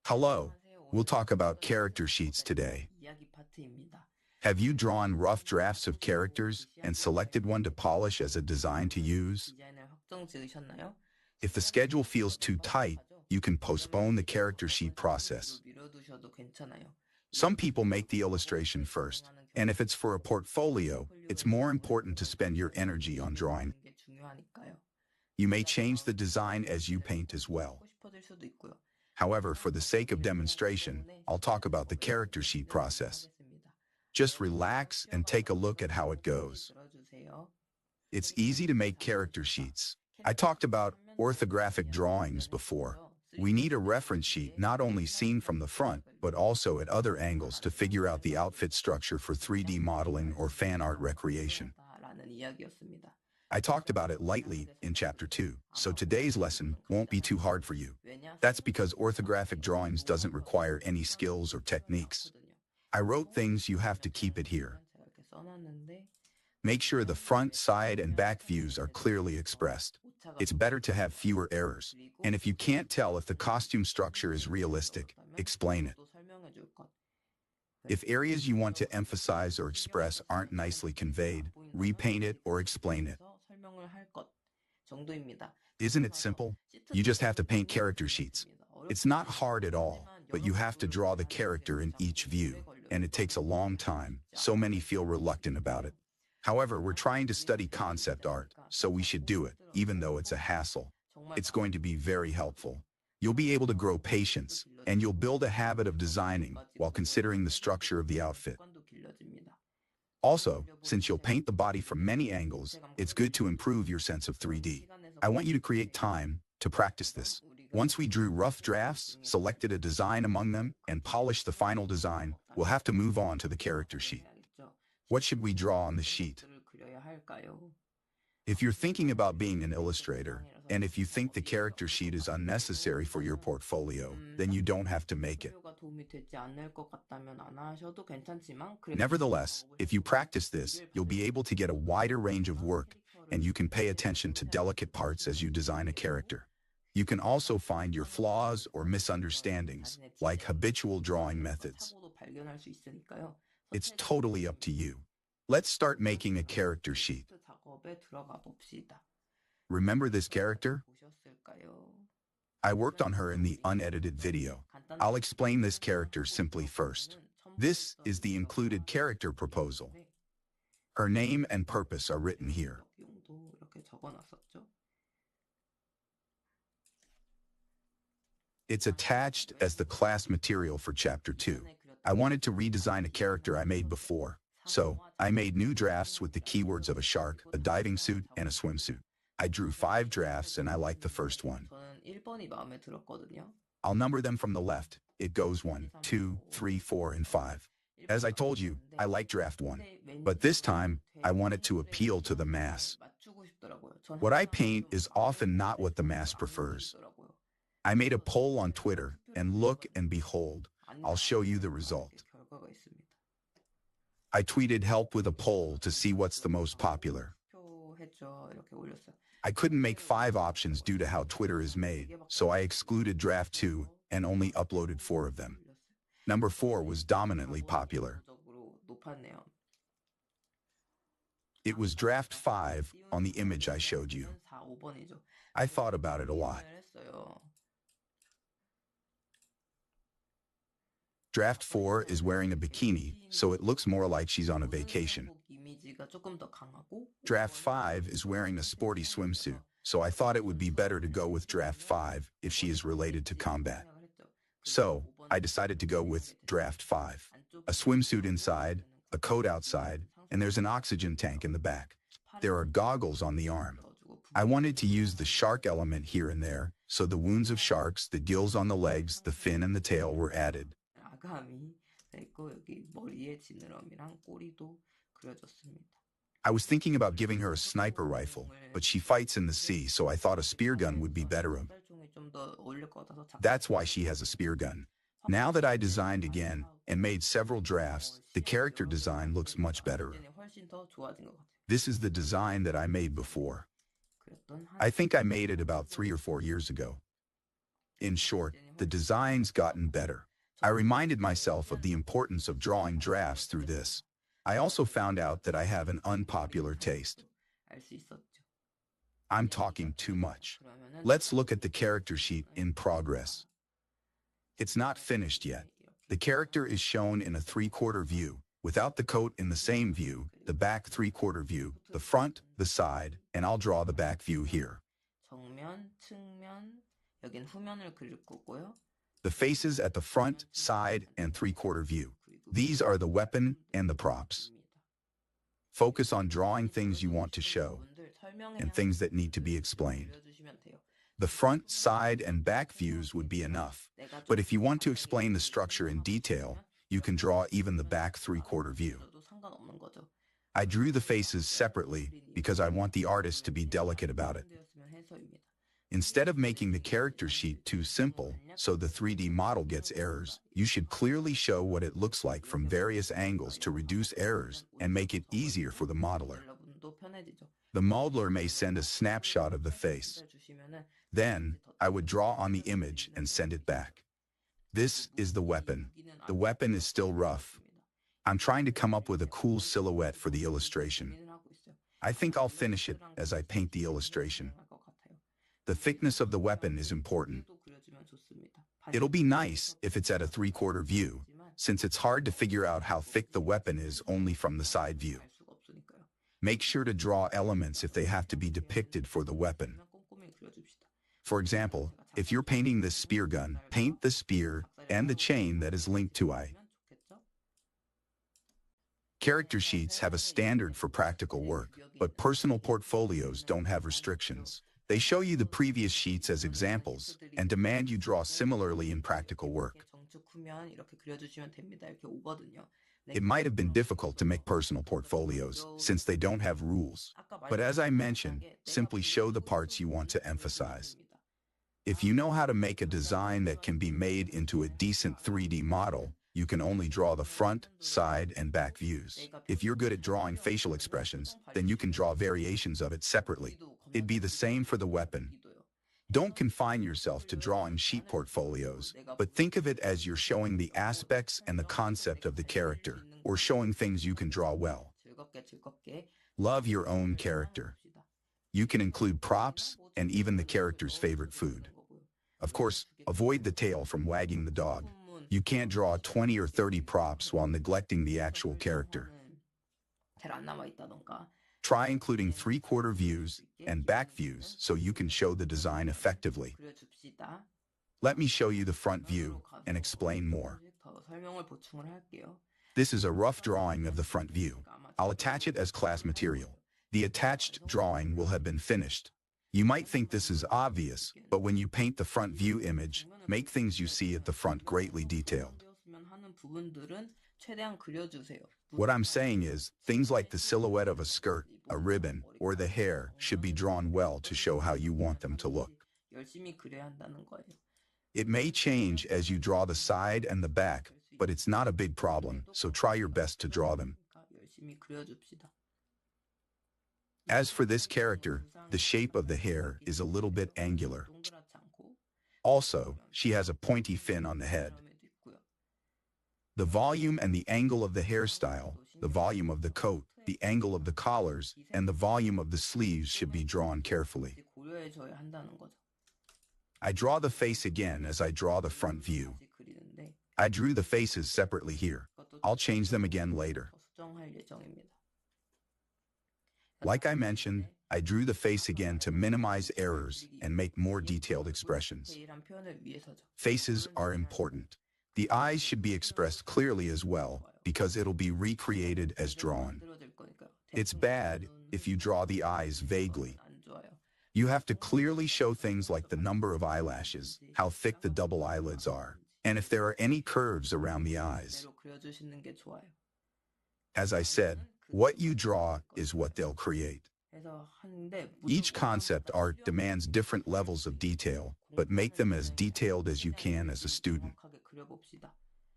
Hello. We'll talk about character sheets today. Have you drawn rough drafts of characters and selected one to polish as a design to use? If the schedule feels too tight, you can postpone the character sheet process. Some people make the illustration first, and if it's for a portfolio, it's more important to spend your energy on drawing. You may change the design as you paint as well. However, for the sake of demonstration, I'll talk about the character sheet process. Just relax and take a look at how it goes. It's easy to make character sheets. I talked about orthographic drawings before. We need a reference sheet not only seen from the front, but also at other angles to figure out the outfit structure for 3D modeling or fan art recreation. I talked about it lightly in Chapter 2, so today's lesson won't be too hard for you. That's because orthographic drawings doesn't require any skills or techniques. I wrote things you have to keep it here. Make sure the front, side, and back views are clearly expressed. It's better to have fewer errors. And if you can't tell if the costume structure is realistic, explain it. If areas you want to emphasize or express aren't nicely conveyed, repaint it or explain it. Isn't it simple? You just have to paint character sheets. It's not hard at all, but you have to draw the character in each view, and it takes a long time, so many feel reluctant about it. However, we're trying to study concept art, so we should do it, even though it's a hassle. It's going to be very helpful. You'll be able to grow patience, and you'll build a habit of designing while considering the structure of the outfit. Also, since you'll paint the body from many angles, it's good to improve your sense of 3D. I want you to create time to practice this. Once we drew rough drafts, selected a design among them, and polished the final design, we'll have to move on to the character sheet. What should we draw on the sheet? If you're thinking about being an illustrator, and if you think the character sheet is unnecessary for your portfolio, then you don't have to make it. Nevertheless, if you practice this, you'll be able to get a wider range of work, and you can pay attention to delicate parts as you design a character. You can also find your flaws or misunderstandings, like habitual drawing methods. It's totally up to you. Let's start making a character sheet. Remember this character? I worked on her in the unedited video. I'll explain this character simply first. This is the included character proposal. Her name and purpose are written here. It's attached as the class material for Chapter 2. I wanted to redesign a character I made before, so I made new drafts with the keywords of a shark, a diving suit, and a swimsuit. I drew 5 drafts and I liked the first one. I'll number them from the left. It goes 1, 2, 3, 4, and 5. As I told you, I like draft 1. But this time, I wanted to appeal to the mass. What I paint is often not what the mass prefers. I made a poll on Twitter, and look and behold, I'll show you the result. I tweeted help with a poll to see what's the most popular. I couldn't make 5 options due to how Twitter is made, so I excluded draft 2 and only uploaded 4 of them. Number 4 was dominantly popular. It was draft 5 on the image I showed you. I thought about it a lot. Draft 4 is wearing a bikini, so it looks more like she's on a vacation. Draft 5 is wearing a sporty swimsuit, so I thought it would be better to go with draft 5 if she is related to combat. So, I decided to go with draft 5. A swimsuit inside, a coat outside, and there's an oxygen tank in the back. There are goggles on the arm. I wanted to use the shark element here and there, so the wounds of sharks, the gills on the legs, the fin and the tail were added. I was thinking about giving her a sniper rifle, but she fights in the sea, so I thought a spear gun would be better. That's why she has a spear gun. Now that I designed again and made several drafts, the character design looks much better. This is the design that I made before. I think I made it about 3 or 4 years ago. In short, the design's gotten better. I reminded myself of the importance of drawing drafts through this. I also found out that I have an unpopular taste. I'm talking too much. Let's look at the character sheet in progress. It's not finished yet. The character is shown in a 3/4 view, without the coat in the same view, the back 3/4 view, the front, the side, and I'll draw the back view here. The faces at the front, side, and 3/4 view. These are the weapon and the props. Focus on drawing things you want to show and things that need to be explained. The front, side, and back views would be enough, but if you want to explain the structure in detail, you can draw even the back 3/4 view. I drew the faces separately because I want the artist to be delicate about it. Instead of making the character sheet too simple so the 3D model gets errors, you should clearly show what it looks like from various angles to reduce errors and make it easier for the modeler. The modeler may send a snapshot of the face. Then, I would draw on the image and send it back. This is the weapon. The weapon is still rough. I'm trying to come up with a cool silhouette for the illustration. I think I'll finish it as I paint the illustration. The thickness of the weapon is important. It'll be nice if it's at a 3/4 view, since it's hard to figure out how thick the weapon is only from the side view. Make sure to draw elements if they have to be depicted for the weapon. For example, if you're painting this spear gun, paint the spear and the chain that is linked to it. Character sheets have a standard for practical work, but personal portfolios don't have restrictions. They show you the previous sheets as examples and demand you draw similarly in practical work. It might have been difficult to make personal portfolios since they don't have rules. But as I mentioned, simply show the parts you want to emphasize. If you know how to make a design that can be made into a decent 3D model, you can only draw the front, side, and back views. If you're good at drawing facial expressions, then you can draw variations of it separately. It'd be the same for the weapon. Don't confine yourself to drawing sheet portfolios, but think of it as you're showing the aspects and the concept of the character, or showing things you can draw well. Love your own character. You can include props and even the character's favorite food. Of course, avoid the tail from wagging the dog. You can't draw 20 or 30 props while neglecting the actual character. Try including 3/4 views and back views so you can show the design effectively. Let me show you the front view and explain more. This is a rough drawing of the front view. I'll attach it as class material. The attached drawing will have been finished. You might think this is obvious, but when you paint the front view image, make things you see at the front greatly detailed. What I'm saying is, things like the silhouette of a skirt, a ribbon, or the hair should be drawn well to show how you want them to look. It may change as you draw the side and the back, but it's not a big problem, so try your best to draw them. As for this character, the shape of the hair is a little bit angular. Also, she has a pointy fin on the head. The volume and the angle of the hairstyle, the volume of the coat, the angle of the collars, and the volume of the sleeves should be drawn carefully. I draw the face again as I draw the front view. I drew the faces separately here. I'll change them again later. Like I mentioned, I drew the face again to minimize errors and make more detailed expressions. Faces are important. The eyes should be expressed clearly as well, because it'll be recreated as drawn. It's bad if you draw the eyes vaguely. You have to clearly show things like the number of eyelashes, how thick the double eyelids are, and if there are any curves around the eyes. As I said, what you draw is what they'll create. Each concept art demands different levels of detail, but make them as detailed as you can as a student.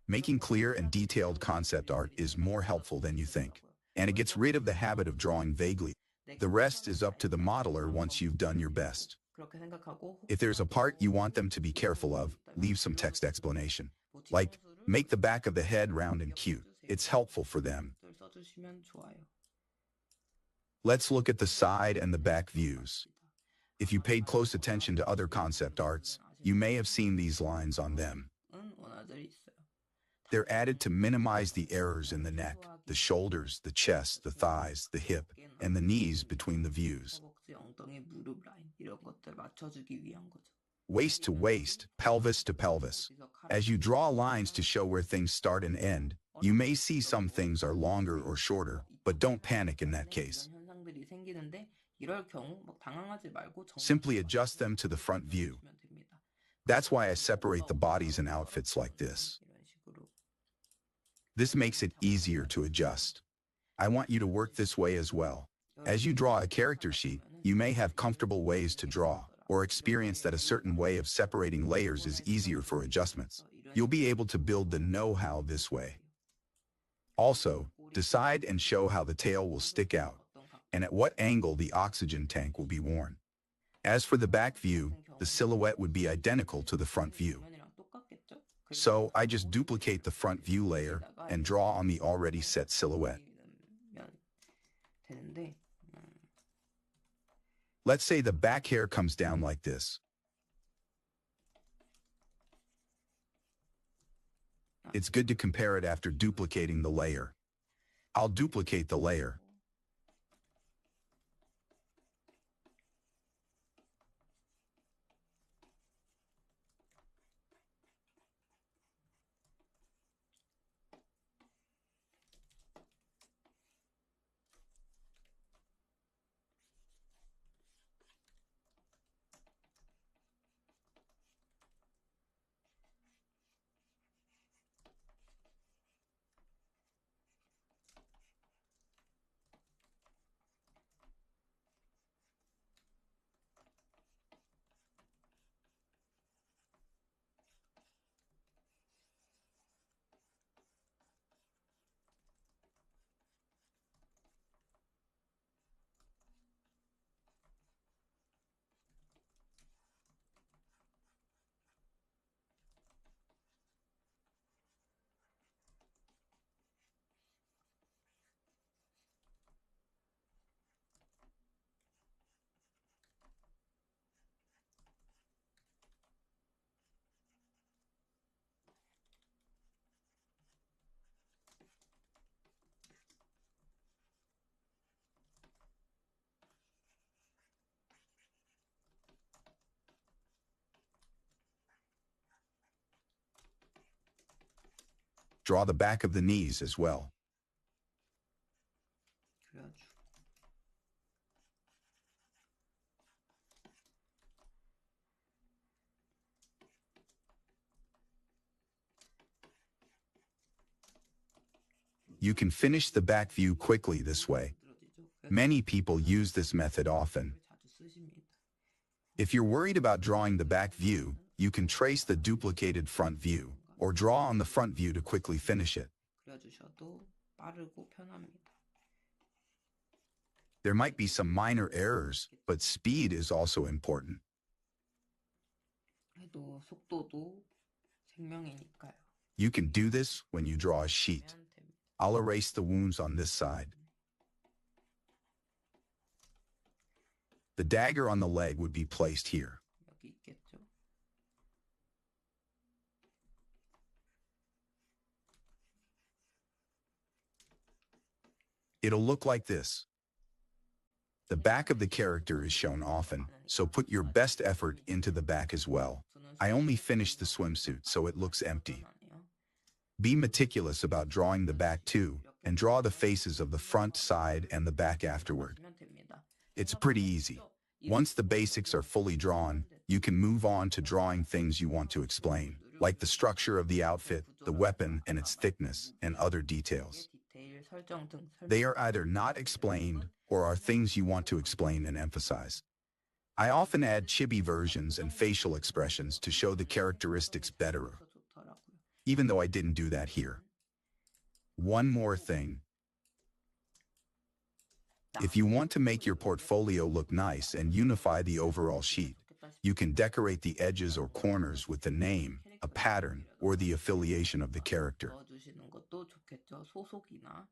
Making clear and detailed concept art is more helpful than you think, and it gets rid of the habit of drawing vaguely. The rest is up to the modeler once you've done your best. If there's a part you want them to be careful of, leave some text explanation. Like, make the back of the head round and cute. It's helpful for them. Let's look at the side and the back views. If you paid close attention to other concept arts, you may have seen these lines on them. They're added to minimize the errors in the neck, the shoulders, the chest, the thighs, the hip, and the knees between the views. Waist to waist, pelvis to pelvis. As you draw lines to show where things start and end, you may see some things are longer or shorter, but don't panic in that case. Simply adjust them to the front view. That's why I separate the bodies and outfits like this. This makes it easier to adjust. I want you to work this way as well. As you draw a character sheet, you may have comfortable ways to draw, or experience that a certain way of separating layers is easier for adjustments. You'll be able to build the know-how this way. Also, decide and show how the tail will stick out, and at what angle the oxygen tank will be worn. As for the back view, the silhouette would be identical to the front view. So I just duplicate the front view layer and draw on the already set silhouette. Let's say the back hair comes down like this. It's good to compare it after duplicating the layer. I'll duplicate the layer. Draw the back of the knees as well. You can finish the back view quickly this way. Many people use this method often. If you're worried about drawing the back view, you can trace the duplicated front view, or draw on the front view to quickly finish it. There might be some minor errors, but speed is also important. You can do this when you draw a sheet. I'll erase the wounds on this side. The dagger on the leg would be placed here. It'll look like this. The back of the character is shown often, so put your best effort into the back as well. I only finished the swimsuit, so it looks empty. Be meticulous about drawing the back too, and draw the faces of the front, side, and the back afterward. It's pretty easy. Once the basics are fully drawn, you can move on to drawing things you want to explain, like the structure of the outfit, the weapon and its thickness, and other details. They are either not explained or are things you want to explain and emphasize. I often add chibi versions and facial expressions to show the characteristics better, even though I didn't do that here. One more thing. If you want to make your portfolio look nice and unify the overall sheet, You can decorate the edges or corners with the name, a pattern, or the affiliation of the character. 넣어주시는 것도 좋겠죠. 소속이나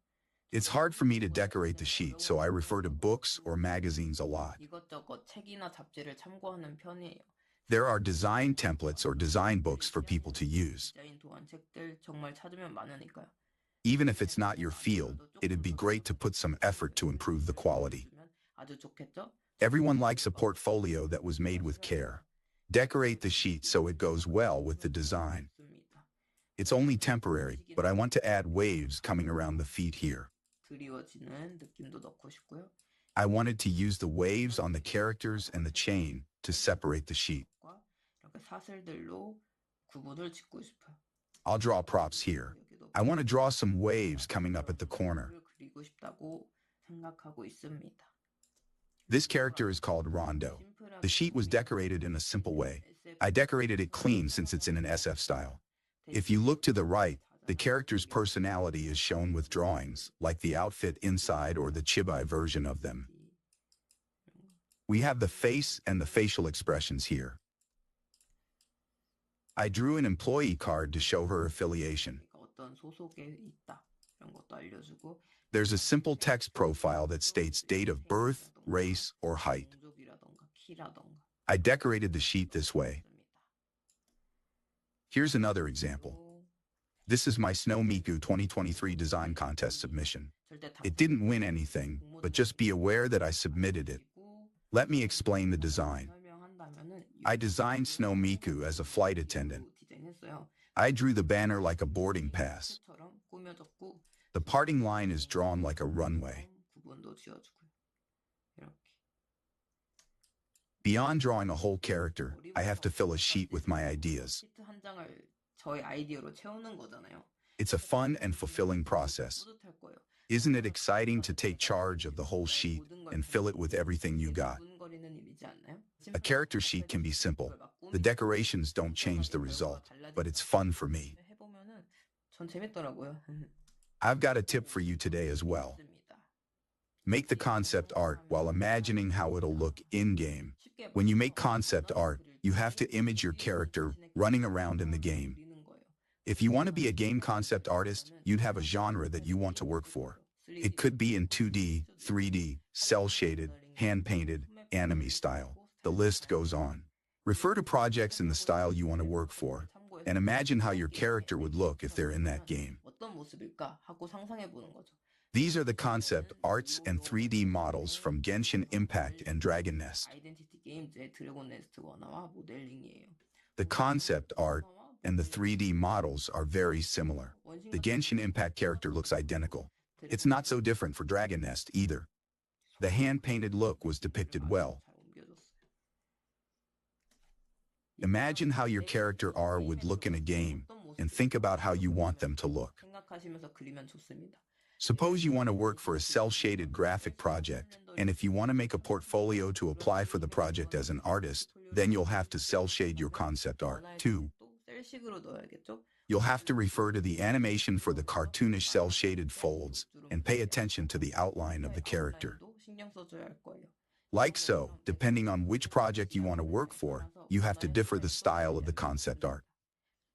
It's hard for me to decorate the sheet, so I refer to books or magazines a lot. 이것저것 책이나 잡지를 참고하는 편이에요. There are design templates or design books for people to use. 디자인 도안책들 정말 찾으면 많으니까요. Even if it's not your field, it'd be great to put some effort to improve the quality. 아주 좋겠죠? Everyone likes a portfolio that was made with care. Decorate the sheet so it goes well with the design. It's only temporary, but I want to add waves coming around the feet here. 드리워지는 느낌도 넣고 싶고요. I wanted to use the waves on the characters and the chain to separate the sheet. 이렇게 사슬들로 구분을 짓고 싶어요. I'll draw props here. I want to draw some waves coming up at the corner. 그리고 싶다고 생각하고 있습니다. This character is called Rondo. The sheet was decorated in a simple way. I decorated it clean since it's in an SF style. If you look to the right, the character's personality is shown with drawings, like the outfit inside or the chibi version of them. We have the face and the facial expressions here. I drew an employee card to show her affiliation. 어떤 소속에 있다 이런 것도 알려주고 There's a simple text profile that states date of birth, race, or height. 종족이라던가 키라던가 I decorated the sheet this way. Here's another example. This is my Snow Miku 2023 design contest submission. It didn't win anything, but just be aware that I submitted it. Let me explain the design. I designed Snow Miku as a flight attendant. I drew the banner like a boarding pass. The parting line is drawn like a runway. Beyond drawing a whole character, I have to fill a sheet with my ideas. 시트 한 장을 저의 아이디어로 채우는 거잖아요. It's a fun and fulfilling process. 뿌듯할 거예요. Isn't it exciting to take charge of the whole sheet and fill it with everything you got? 두근거리는 일이지 않나요? A character sheet can be simple. The decorations don't change the result, but it's fun for me. 해보면은 전 재밌더라고요. I've got a tip for you today as well. Make the concept art while imagining how it'll look in-game. When you make concept art, you have to image your character running around in the game. If you want to be a game concept artist, you'd have a genre that you want to work for. It could be in 2D, 3D, cel-shaded, hand-painted, anime style. The list goes on. Refer to projects in the style you want to work for, and imagine how your character would look if they're in that game. 어떤 모습일까 하고 상상해 보는 거죠. These are the concept arts and 3D models from Genshin Impact and Dragon Nest. 아이덴티티 게임즈의 드래곤 네스트 원화와 모델링이에요. The concept art and the 3D models are very similar. The Genshin Impact character looks identical. It's not so different for Dragon Nest either. The hand-painted look was depicted well. Imagine how your character R would look in a game, and think about how you want them to look. 생각하시면서 그리면 좋습니다. Suppose you want to work for a cel-shaded graphic project, and if you want to make a portfolio to apply for the project as an artist, then you'll have to cel-shade your concept art, too. 셀식으로 넣어야겠죠? You'll have to refer to the animation for the cartoonish cel-shaded folds, and pay attention to the outline of the character. 신경 써줘야 할 거예요. Like so, depending on which project you want to work for, you have to differ the style of the concept art.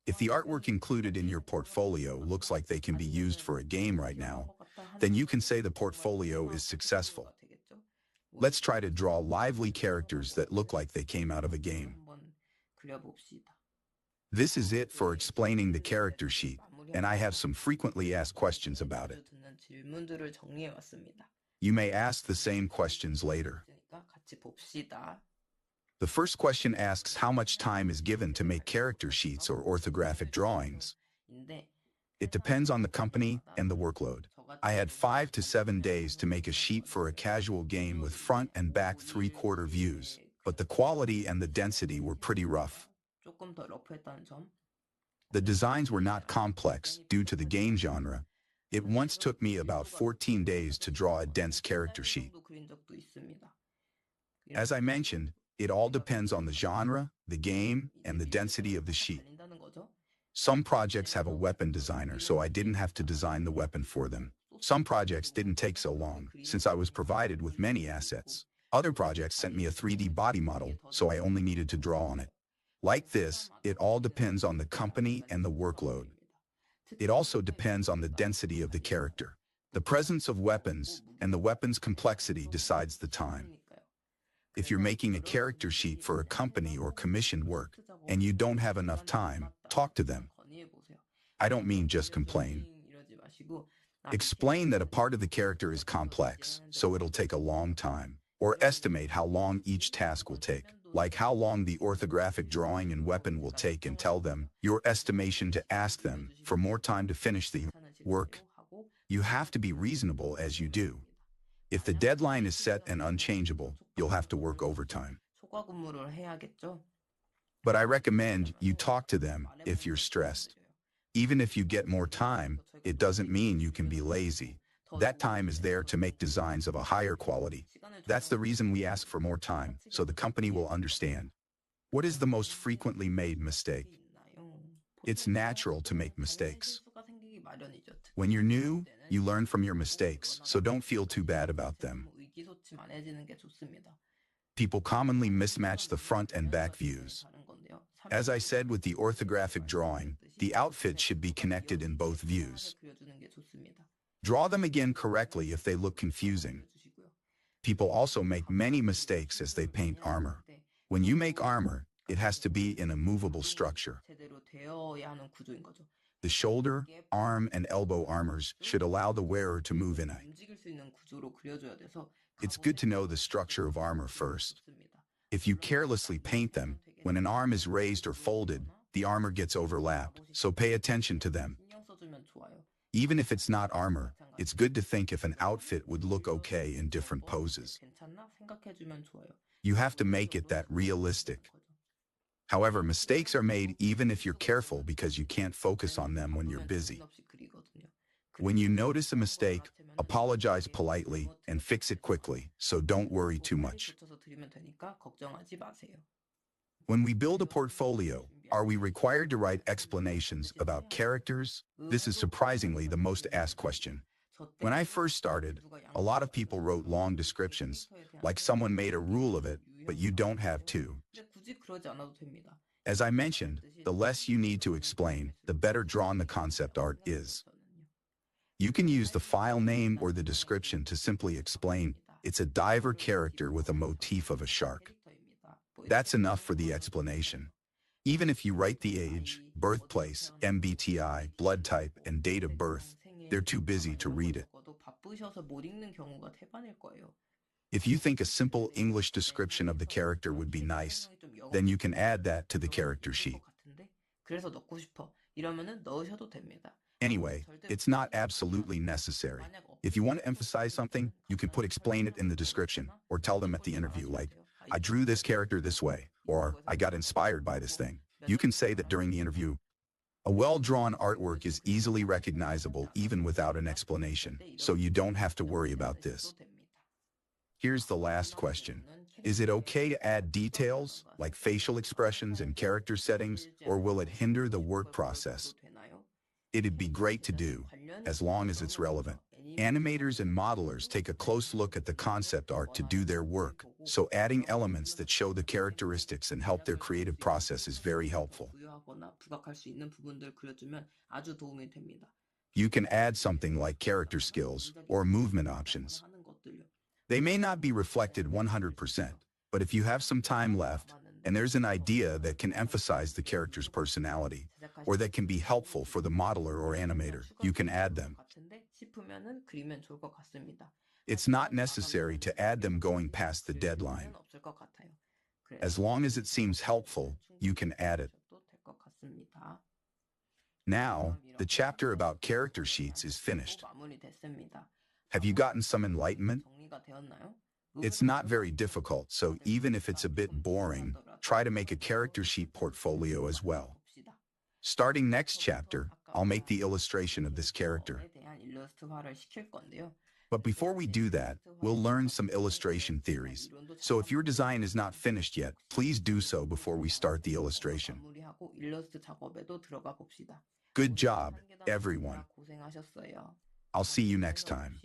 If the artwork included in your portfolio looks like they can be used for a game right now, then you can say the portfolio is successful. Let's try to draw lively characters that look like they came out of a game. This is it for explaining the character sheet, and I have some frequently asked questions about it. 질문들을 정리해 왔습니다. You may ask the same questions later. 같이 봅시다. The first question asks how much time is given to make character sheets or orthographic drawings. It depends on the company and the workload. I had 5 to 7 days to make a sheet for a casual game with front and back 3/4 views, but the quality and the density were pretty rough. 조금 더 러프했다는 점. The designs were not complex due to the game genre. It once took me about 14 days to draw a dense character sheet. 그린 적도 있습니다. As I mentioned, it all depends on the genre, the game, and the density of the sheet. 달린다는 거죠. Some projects have a weapon designer, so I didn't have to design the weapon for them. Some projects didn't take so long, since I was provided with many assets. Other projects sent me a 3D body model, so I only needed to draw on it. Like this, it all depends on the company and the workload. It also depends on the density of the character. The presence of weapons and the weapon's complexity decides the time. If you're making a character sheet for a company or commissioned work, and you don't have enough time, talk to them. I don't mean just complain. Explain that a part of the character is complex, so it'll take a long time. Or estimate how long each task will take, like how long the orthographic drawing and weapon will take, and tell them your estimation to ask them for more time to finish the work. You have to be reasonable as you do. If the deadline is set and unchangeable, you'll have to work overtime. But I recommend you talk to them if you're stressed. Even if you get more time, it doesn't mean you can be lazy. That time is there to make designs of a higher quality. That's the reason we ask for more time, so the company will understand. What is the most frequently made mistake? It's natural to make mistakes. When you're new, you learn from your mistakes, so don't feel too bad about them. People commonly mismatch the front and back views. As I said with the orthographic drawing, the outfit should be connected in both views. Draw them again correctly if they look confusing. People also make many mistakes as they paint armor. When you make armor, it has to be in a movable structure. The shoulder, arm, and elbow armors should allow the wearer to move in it. It's good to know the structure of armor first. If you carelessly paint them, when an arm is raised or folded, the armor gets overlapped, so pay attention to them. Even if it's not armor, it's good to think if an outfit would look okay in different poses. You have to make it that realistic. However, mistakes are made even if you're careful because you can't focus on them when you're busy. When you notice a mistake, apologize politely and fix it quickly, so don't worry too much. When we build a portfolio, are we required to write explanations about characters? This is surprisingly the most asked question. When I first started, a lot of people wrote long descriptions, like someone made a rule of it, but you don't have to. As I mentioned, the less you need to explain, the better drawn the concept art is. You can use the file name or the description to simply explain, it's a diver character with a motif of a shark. That's enough for the explanation. Even if you write the age, birthplace, MBTI, blood type, and date of birth, they're too busy to read it. If you think a simple English description of the character would be nice, then you can add that to the character sheet. Anyway, it's not absolutely necessary. If you want to emphasize something, you can explain it in the description, or tell them at the interview, like, I drew this character this way, or I got inspired by this thing. You can say that during the interview. A well-drawn artwork is easily recognizable even without an explanation, so you don't have to worry about this. Here's the last question. Is it okay to add details, like facial expressions and character settings, or will it hinder the work process? It'd be great to do, as long as it's relevant. Animators and modelers take a close look at the concept art to do their work, so adding elements that show the characteristics and help their creative process is very helpful. You can add something like character skills or movement options. They may not be reflected 100%, but if you have some time left, and there's an idea that can emphasize the character's personality, or that can be helpful for the modeler or animator, you can add them. It's not necessary to add them going past the deadline. As long as it seems helpful, you can add it. Now, the chapter about character sheets is finished. Have you gotten some enlightenment? It's not very difficult, so even if it's a bit boring, try to make a character sheet portfolio as well. Starting next chapter, I'll make the illustration of this character. But before we do that, we'll learn some illustration theories. So if your design is not finished yet, please do so before we start the illustration. Good job, everyone. I'll see you next time.